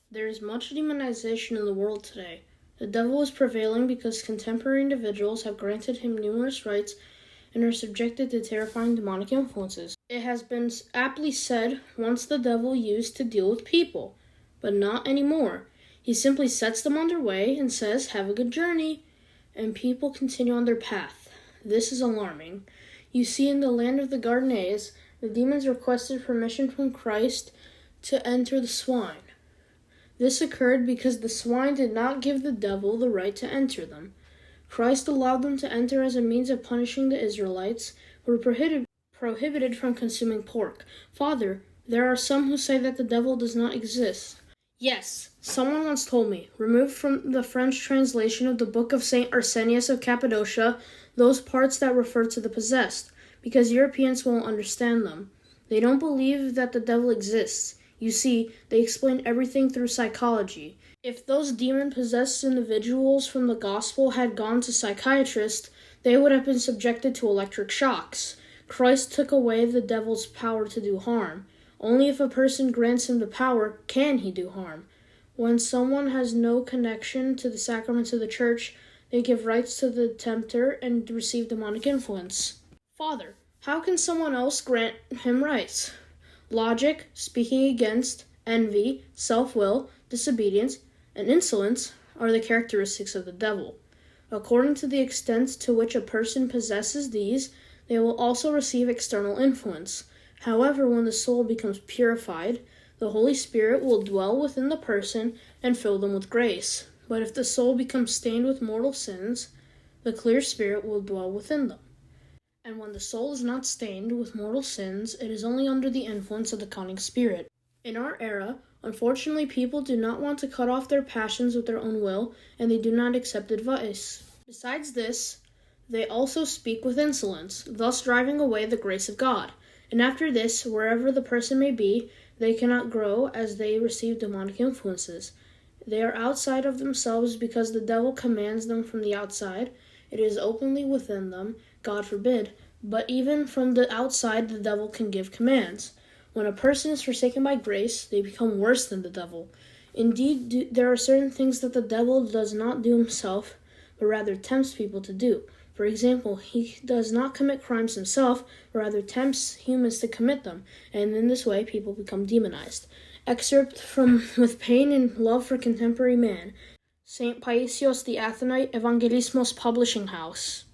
There is much demonization in the world today. The devil is prevailing because contemporary individuals have granted him numerous rights and are subjected to terrifying demonic influences. It has been aptly said, once the devil used to deal with people, but not anymore. He simply sets them on their way and says, "Have a good journey," and people continue on their path. This is alarming. You see, in the land of the Gadarenes, the demons requested permission from Christ to enter the swine. This occurred because the swine did not give the devil the right to enter them. Christ allowed them to enter as a means of punishing the Israelites, who were prohibited from consuming pork. Father, there are some who say that the devil does not exist. Yes, someone once told me, remove from the French translation of the book of St. Arsenius of Cappadocia those parts that refer to the possessed, because Europeans won't understand them. They don't believe that the devil exists. You see, they explain everything through psychology. If those demon-possessed individuals from the gospel had gone to psychiatrists, they would have been subjected to electric shocks. Christ took away the devil's power to do harm. Only if a person grants him the power can he do harm. When someone has no connection to the sacraments of the church, they give rights to the tempter and receive demonic influence. Father, how can someone else grant him rights? Logic, speaking against, envy, self-will, disobedience, and insolence are the characteristics of the devil. According to the extent to which a person possesses these, they will also receive external influence. However, when the soul becomes purified, the Holy Spirit will dwell within the person and fill them with grace. But if the soul becomes stained with mortal sins, the clear Spirit will dwell within them. And when the soul is not stained with mortal sins, it is only under the influence of the cunning spirit. In our era, unfortunately, people do not want to cut off their passions with their own will, and they do not accept advice. Besides this, they also speak with insolence, thus driving away the grace of God. And after this, wherever the person may be, they cannot grow as they receive demonic influences. They are outside of themselves because the devil commands them from the outside. It is openly within them, God forbid, but even from the outside the devil can give commands. When a person is forsaken by grace, they become worse than the devil. Indeed, there are certain things that the devil does not do himself, but rather tempts people to do. For example, he does not commit crimes himself, but rather tempts humans to commit them, and in this way people become demonized. Excerpt from With Pain and Love for Contemporary Man, St. Paisios the Athonite, Evangelismos Publishing House.